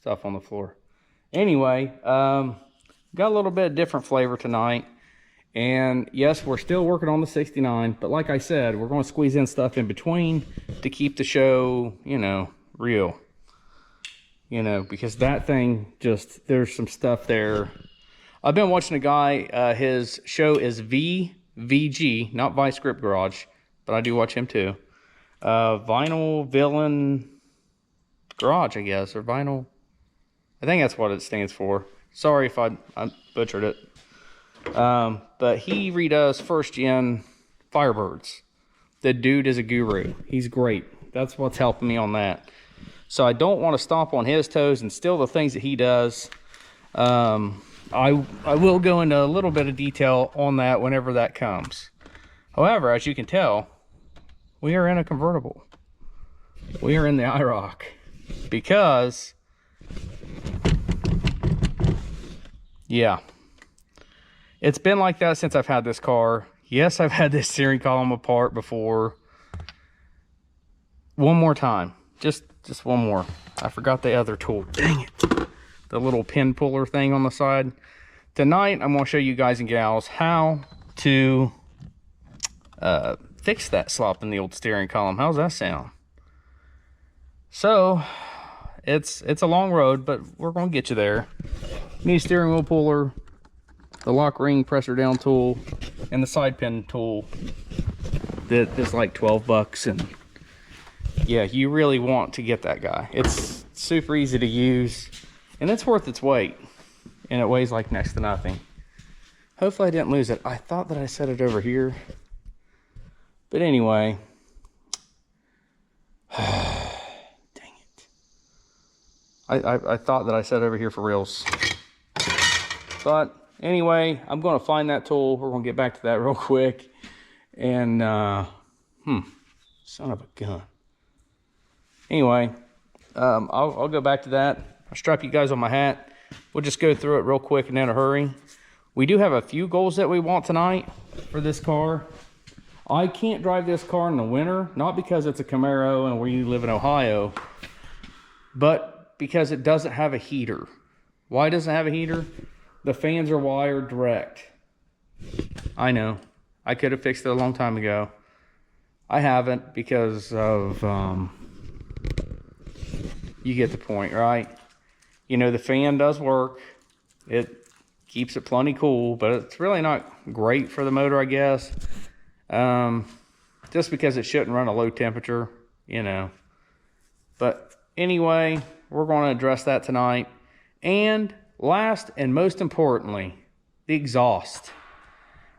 stuff on the floor. Anyway, got a little bit different flavor tonight. And yes, we're still working on the 69, but like I said, we're going to squeeze in stuff in between to keep the show, you know, real. You know, because that thing just, there's some stuff there. I've been watching a guy, his show is VVG, not Vice Grip Garage, but I do watch him too. Vinyl Villain Garage, I guess, or Vinyl. I think that's what it stands for. Sorry if I butchered it. But he redoes first gen Firebirds. The dude is a guru. He's great. That's what's helping me on that. So I don't want to stomp on his toes and steal the things that he does. I will go into a little bit of detail on that whenever that comes. However, as you can tell, we are in a convertible. We are in the IROC because, yeah, it's been like that since I've had this car. Yes, I've had this steering column apart before. One more time. Just one more. I forgot the other tool. Dang it. The little pin puller thing on the side. Tonight, I'm going to show you guys and gals how to fix that slop in the old steering column. How's that sound? So, it's a long road, but we're going to get you there. You need a steering wheel puller, the lock ring pressure down tool, and the side pin tool that is like 12 bucks. And yeah, you really want to get that guy. It's super easy to use, and it's worth its weight. And it weighs like next to nothing. Hopefully I didn't lose it. I thought that I set it over here. But anyway. Dang it. I thought that I set it over here for reals. But anyway, I'm going to find that tool. We're going to get back to that real quick. And, son of a gun. Anyway, I'll go back to that. I'll strap you guys on my hat. We'll just go through it real quick and in a hurry. We do have a few goals that we want tonight for this car. I can't drive this car in the winter, not because it's a Camaro and we live in Ohio, but because it doesn't have a heater. Why doesn't it have a heater? The fans are wired direct. I know. I could have fixed it a long time ago. I haven't because of, you get the point, right? You know, the fan does work. It keeps it plenty cool, but it's really not great for the motor, I guess. Just because it shouldn't run a low temperature, you know. But anyway, we're going to address that tonight. And last and most importantly, the exhaust.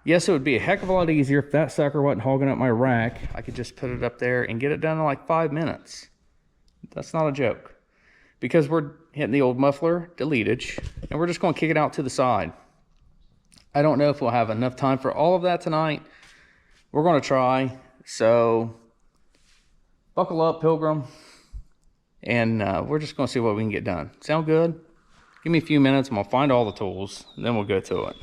Yes, it would be a heck of a lot easier if that sucker wasn't hogging up my rack. I could just put it up there and get it done in like 5 minutes. That's not a joke. Because we're hitting the old muffler deletage, and we're just going to kick it out to the side. I don't know if we'll have enough time for all of that tonight. We're going to try. So buckle up, Pilgrim, and we're just going to see what we can get done. Sound good? Give me a few minutes and we'll find all the tools, and then we'll go to it.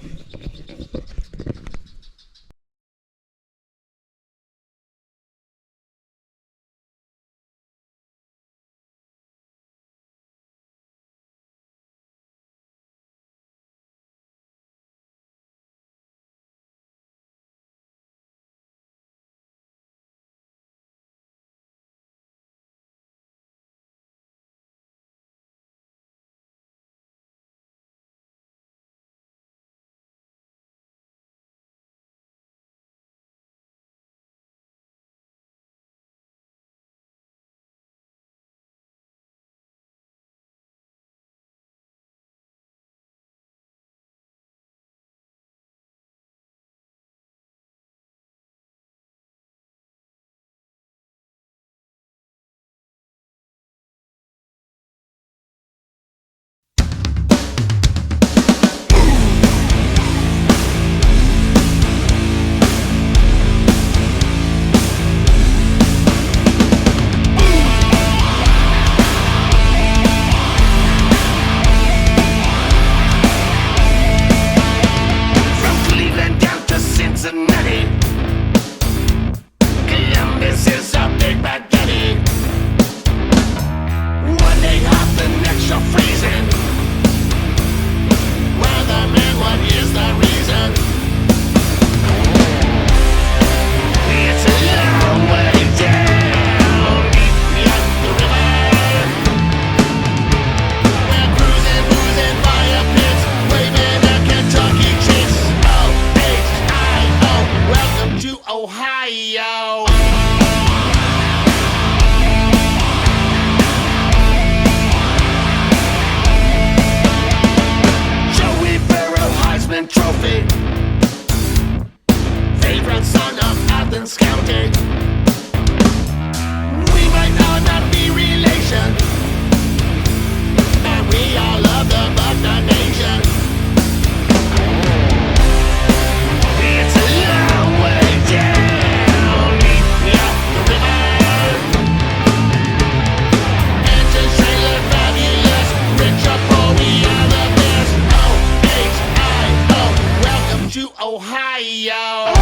Ohio.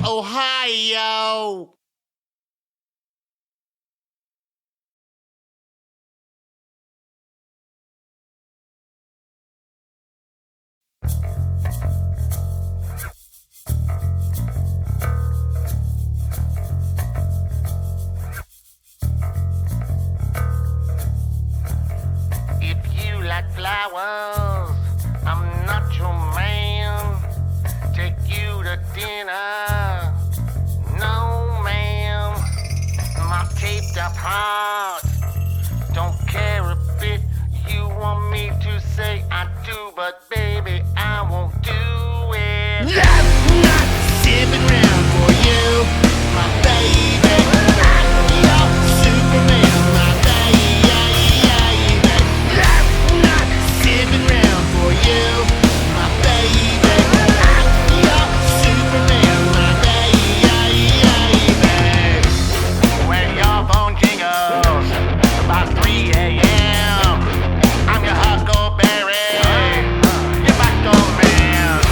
Ohio. If you like flowers, I'm not your man. Take you to dinner. No, ma'am. My taped up heart don't care a bit. You want me to say I do, but baby, I won't do it. I'm not sipping around for you, my baby. I'm your Superman, my baby. I'm not sipping around for you, my baby. I'm your Superman, my baby. When your phone jingles about 3 a.m., I'm your Huckleberry, your back door man.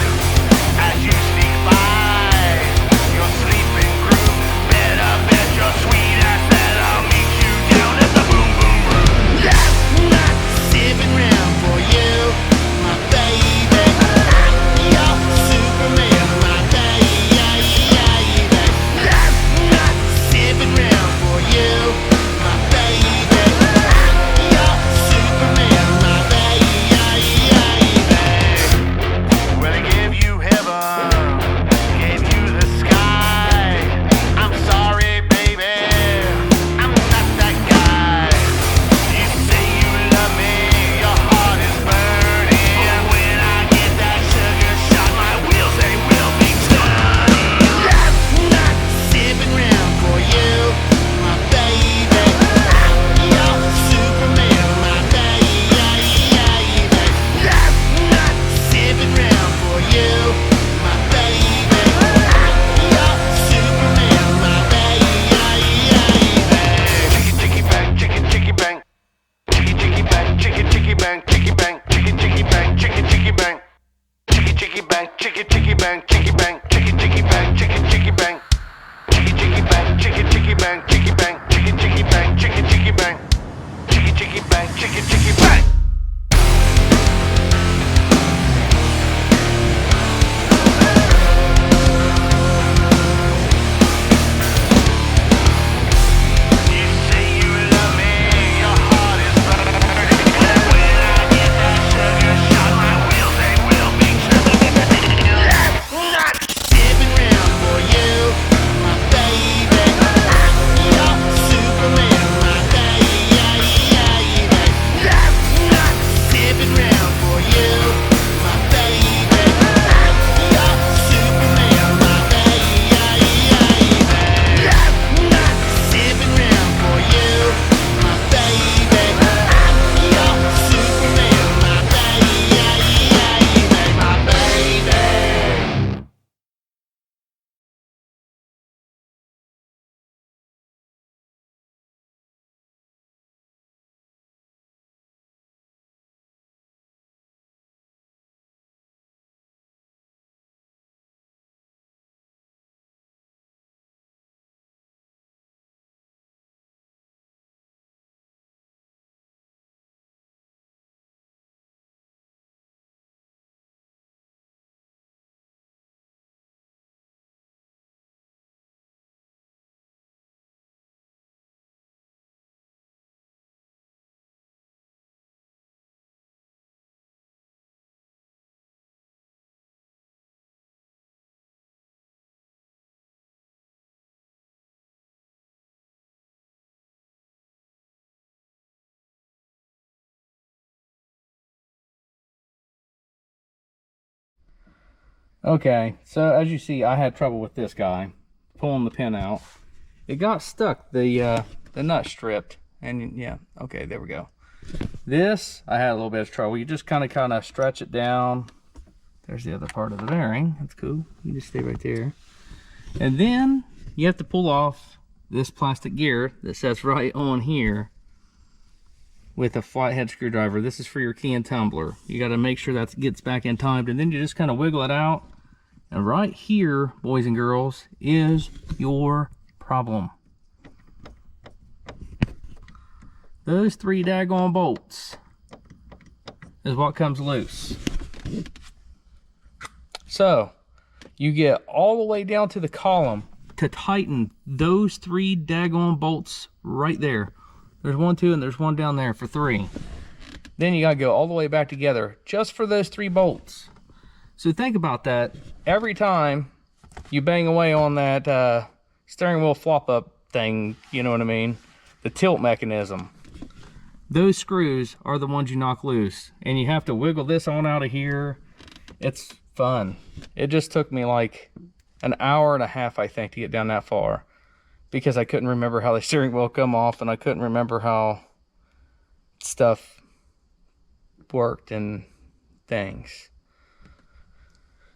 Okay, so as you see, I had trouble with this guy pulling the pin out. It got stuck, the nut stripped, and yeah, okay, there we go. This, I had a little bit of trouble. You just kind of stretch it down. There's the other part of the bearing. That's cool. You just stay right there. And then you have to pull off this plastic gear that sits right on here with a flathead screwdriver. This is for your key and tumbler. You got to make sure that gets back in timed, and then you just kind of wiggle it out. And right here, boys and girls, is your problem. Those 3 daggone bolts is what comes loose. So you get all the way down to the column to tighten those 3 daggone bolts right there. There's 1, 2, and there's one down there for 3. Then you gotta go all the way back together just for those 3 bolts. So think about that. Every time you bang away on that steering wheel flop up thing, you know what I mean? The tilt mechanism. Those screws are the ones you knock loose, and you have to wiggle this on out of here. It's fun. It just took me like an hour and a half, I think, to get down that far, because I couldn't remember how the steering wheel come off, and I couldn't remember how stuff worked and things.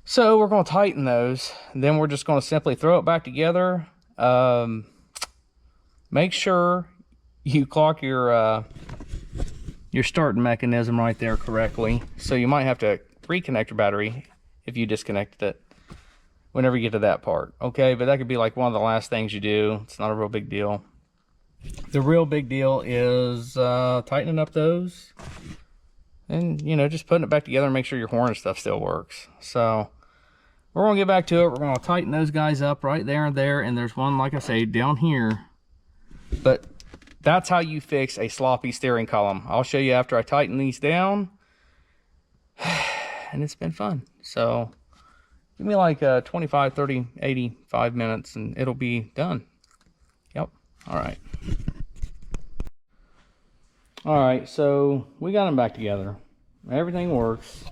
So we're going to tighten those, and then we're just going to simply throw it back together. Make sure you clock your starting mechanism right there correctly. So you might have to reconnect your battery if you disconnected it whenever you get to that part. Okay, but that could be like one of the last things you do. It's not a real big deal. The real big deal is tightening up those and, you know, just putting it back together and make sure your horn and stuff still works. So we're going to get back to it. We're going to tighten those guys up right there and there. And there's one, like I say, down here. But that's how you fix a sloppy steering column. I'll show you after I tighten these down. And it's been fun. So give me like 25, 30, 85 minutes and it'll be done. Yep. All right. All right, so we got them back together. Everything works.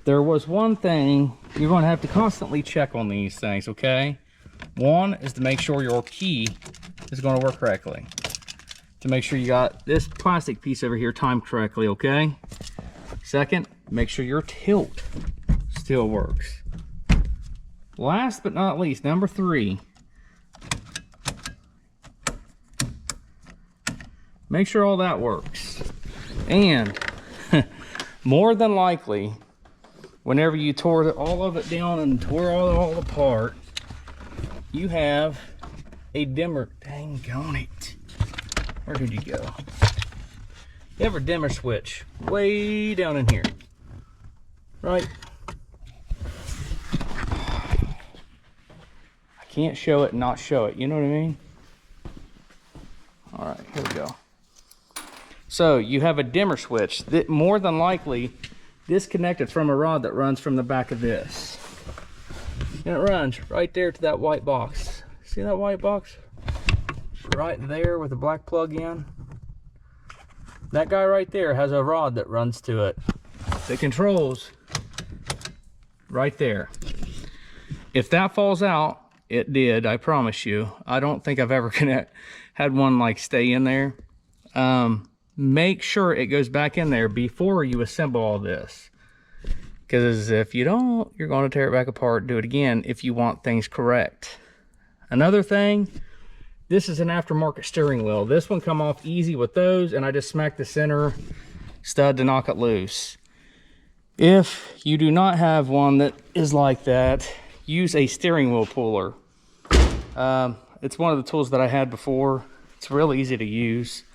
There was one thing you're going to have to constantly check on these things, okay? One is to make sure your key is going to work correctly. To make sure you got this plastic piece over here timed correctly, okay? Second, make sure your tilt still works. Last but not least, number 3. Make sure all that works. And more than likely, whenever you tore all of it down and tore all apart, you have a dimmer. Dang on it. Where did you go? You have a dimmer switch way down in here. Right? I can't show it and not show it. You know what I mean? All right, here we go. So you have a dimmer switch that more than likely disconnected from a rod that runs from the back of this. And it runs right there to that white box. See that white box? Right there with the black plug in. That guy right there has a rod that runs to it that controls right there. If that falls out, it did, I promise you. I don't think I've ever had one like stay in there. Make sure it goes back in there before you assemble all this, because if you don't, you're going to tear it back apart. Do it again if you want things correct. Another thing, this is an aftermarket steering wheel. This one come off easy with those, and I just smacked the center stud to knock it loose. If you do not have one that is like that, use a steering wheel puller. It's one of the tools that I had before. It's real easy to use.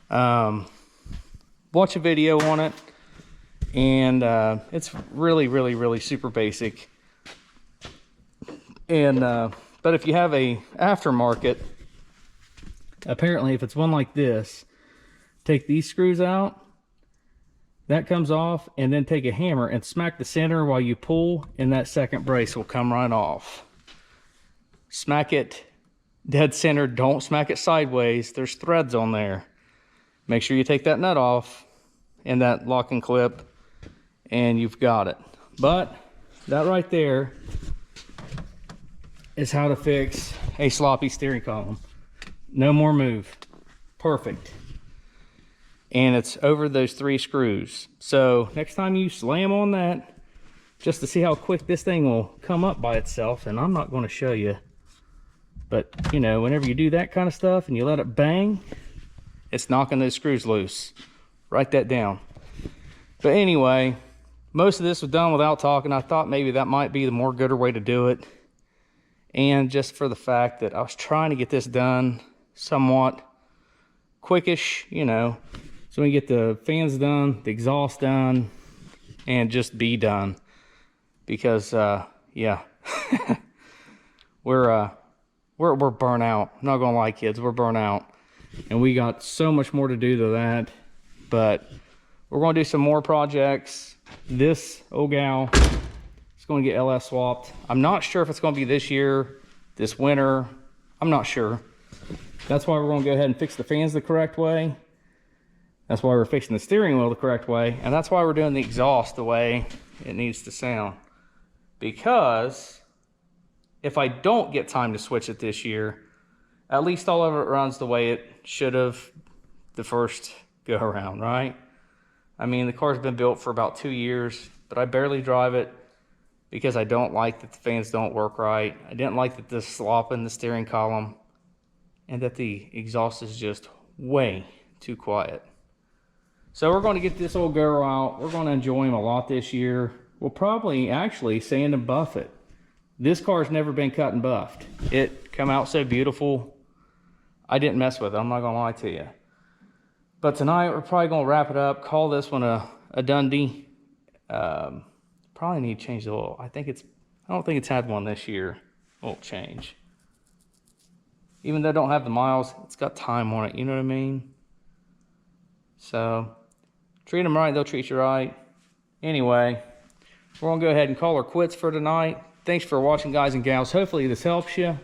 Watch a video on it, and it's really super basic. And but if you have a aftermarket, apparently if it's one like this, take these screws out, that comes off, and then take a hammer and smack the center while you pull, and that second brace will come right off. Smack it dead center, don't smack it sideways. There's threads on there. Make sure you take that nut off and that locking clip, and you've got it. But that right there is how to fix a sloppy steering column. No more move. Perfect. And it's over those 3 screws. So next time you slam on that, just to see how quick this thing will come up by itself, and I'm not going to show you, but you know, whenever you do that kind of stuff and you let it bang, it's knocking those screws loose. Write that down. But anyway, most of this was done without talking. I thought maybe that might be the more gooder way to do it. And just for the fact that I was trying to get this done somewhat quickish, you know, so we can get the fans done, the exhaust done, and just be done. Because yeah, we're burnt out. I'm not gonna lie, kids, we're burnt out, and we got so much more to do to that. But we're gonna do some more projects. This old gal is gonna get LS swapped. I'm not sure if it's gonna be this year, this winter. I'm not sure. That's why we're gonna go ahead and fix the fans the correct way. That's why we're fixing the steering wheel the correct way, and that's why we're doing the exhaust the way it needs to sound. Because if I don't get time to switch it this year, at least all of it runs the way it should have the first go around, right? I mean, the car's been built for about 2 years, but I barely drive it because I don't like that the fans don't work right. I didn't like that this slop in the steering column, and that the exhaust is just way too quiet. So we're going to get this old girl out. We're going to enjoy him a lot this year. We'll probably actually sand and buff it. This car's never been cut and buffed. It come out so beautiful. I didn't mess with it, I'm not gonna lie to you. But tonight we're probably gonna wrap it up, call this one a Dundee. Probably need to change the oil. I don't think it's had one this year. Oil change. Even though I don't have the miles, it's got time on it, you know what I mean? So, treat them right, they'll treat you right. Anyway, we're gonna go ahead and call her quits for tonight. Thanks for watching, guys and gals. Hopefully this helps you.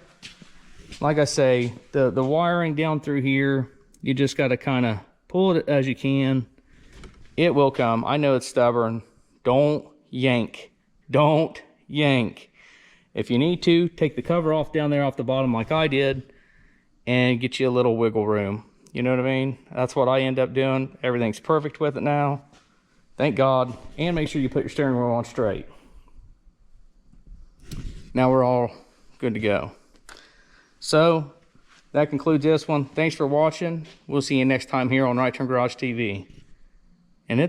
Like I say, the wiring down through here, you just gotta kind of pull it as you can. It will come. I know it's stubborn. Don't yank. Don't yank. If you need to, take the cover off down there off the bottom like I did and get you a little wiggle room. You know what I mean? That's what I end up doing. Everything's perfect with it now. Thank God. And make sure you put your steering wheel on straight. Now we're all good to go. So that concludes this one. Thanks for watching. We'll see you next time here on Right Turn Garage TV. And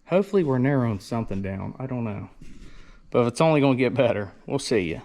hopefully we're narrowing something down. I don't know. But it's only going to get better. We'll see you.